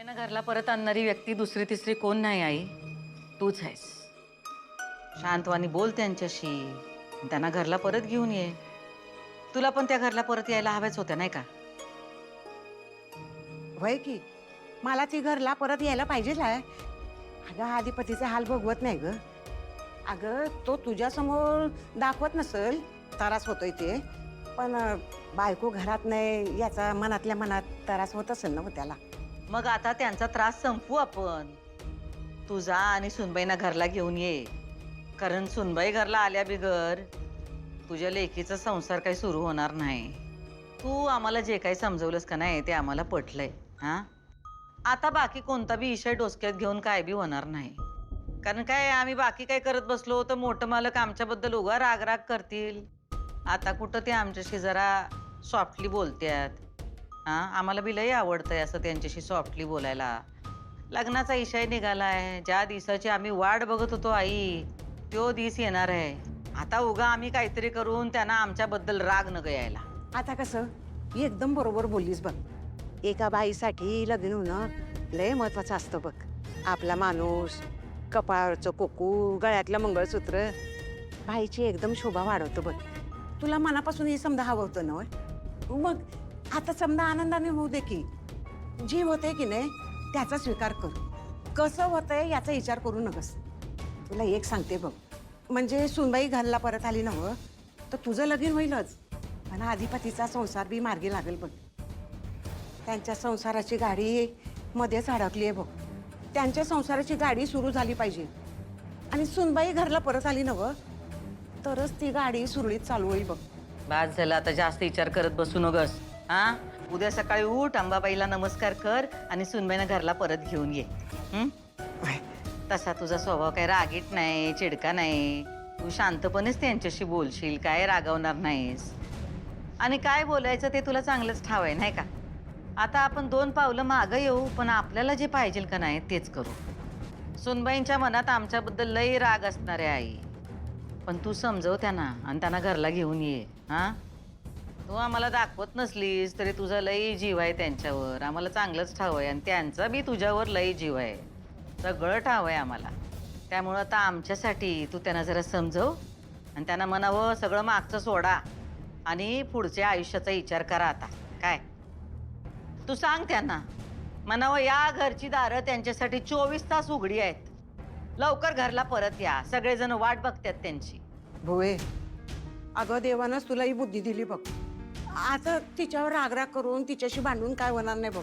सुनबाईंना घरला परत आणणारी व्यक्ती दुसरी तिसरी कोण नाही आई, तूच आहेस. शांतवानी बोल त्यांच्याशी, त्यांना घरला परत घेऊन ये. तुला पण त्या घरला परत यायला हव्याच होत्या नाही का? वय की मला ती घरला परत यायला पाहिजेच आहे. अगं आधिपतीचे हाल भोगवत नाही ग. अगं तो तुझ्या समोर दाखवत नसल त्रास होतोय ते, पण बायको घरात नाही याचा मनातल्या मनात त्रास होत असेल ना त्याला. मग आता त्यांचा त्रास संपवू आपण. तू जा आणि सुनबाईंना घरला घेऊन ये, कारण सुनबाई घरला आल्या बिगर तुझ्या लेकीचा संसार काही सुरू होणार नाही. तू आम्हाला जे काही समजवलंस का नाही ते आम्हाला पटलंय. हा, आता बाकी कोणता बी विषय डोसक्यात घेऊन काय बी होणार नाही. कारण काय आम्ही बाकी काय करत बसलो तर मोठं मालक आमच्याबद्दल उगा राग करतील. आता कुठं ते आमच्याशी जरा सॉफ्टली बोलतात. हा, आम्हाला बी लई आवडतंय असं त्यांच्याशी सॉफ्टली बोलायला. लग्नाचा इशाय निघालाय, ज्या दिवसाची आम्ही वाट बघत होतो आई, तो दिवस येणार आहे. आता उगा आम्ही काहीतरी करून त्यांना आमच्याबद्दल राग नको यायला. आता कसं एकदम बरोबर बोललीस बघ. एका बाईसाठी लग्न होणं लय महत्वाचं असतं बघ. आपला माणूस, कपाळचं कोकू, गळ्यातलं मंगळसूत्र बाईची एकदम शोभा वाढवतो बघ. तुला मनापासून हे समजा हवं होतं ना, मग आता समजा आनंदाने होऊ दे की. जी होते की नाही त्याचा स्वीकार कर. कसं होतंय याचा विचार करू नकस. तुला एक सांगते बघ, म्हणजे सुनबाई घरला परत आली नव्ह तर तुझं लगीन होईलच, पण अधिपतीचा संसार बी मार्गी लागेल बघ. त्यांच्या संसाराची गाडी मध्येच अडकली आहे बघ. त्यांच्या संसाराची गाडी सुरू झाली पाहिजे, आणि सुनबाई घरला परत आली नव्ह तरच ती गाडी सुरळीत चालू होईल बघ. बाद झालं, आता जास्त विचार करत बसू नगस. हा, उद्या सकाळी उठ, अंबाबाईला नमस्कार कर आणि सुनबाईना घरला परत घेऊन ये. तसा तुझा स्वभाव काय रागीट नाही, चिडका नाही. तू शांतपणेच त्यांच्याशी बोलशील, काय रागवणार नाहीस. आणि काय बोलायचं ते तुला चांगलंच ठाव आहे नाही का? आता आपण 2 पावलं मागं येऊ, पण आपल्याला जे पाहिजे का नाही तेच करू. सुनबाईंच्या मनात आमच्याबद्दल लई राग असणार आहे आई, पण तू समजव त्यांना आणि त्यांना घरला घेऊन ये. हा, तू आम्हाला दाखवत नसलीस तरी तुझा लई जीव आहे त्यांच्यावर, आम्हाला चांगलंच ठाव आहे. आणि त्यांचा बी तुझ्यावर लई जीव आहे, सगळं ठाव आहे आम्हाला. त्यामुळं आता आमच्यासाठी तू त्यांना जरा समजव आणि त्यांना म्हणावं सगळं मागचं सोडा आणि पुढच्या आयुष्याचा विचार करा. आता काय तू सांग त्यांना, म्हणावं या घरची दारं त्यांच्यासाठी 24 तास उघडी आहेत. लवकर घरला परत या, सगळेजण वाट बघतात त्यांची. भोये, अगं देवानंच तुला ही बुद्धी दिली बघ. आता तिच्यावर रागराग करून तिच्याशी भांडून काय होणार नाही बघ.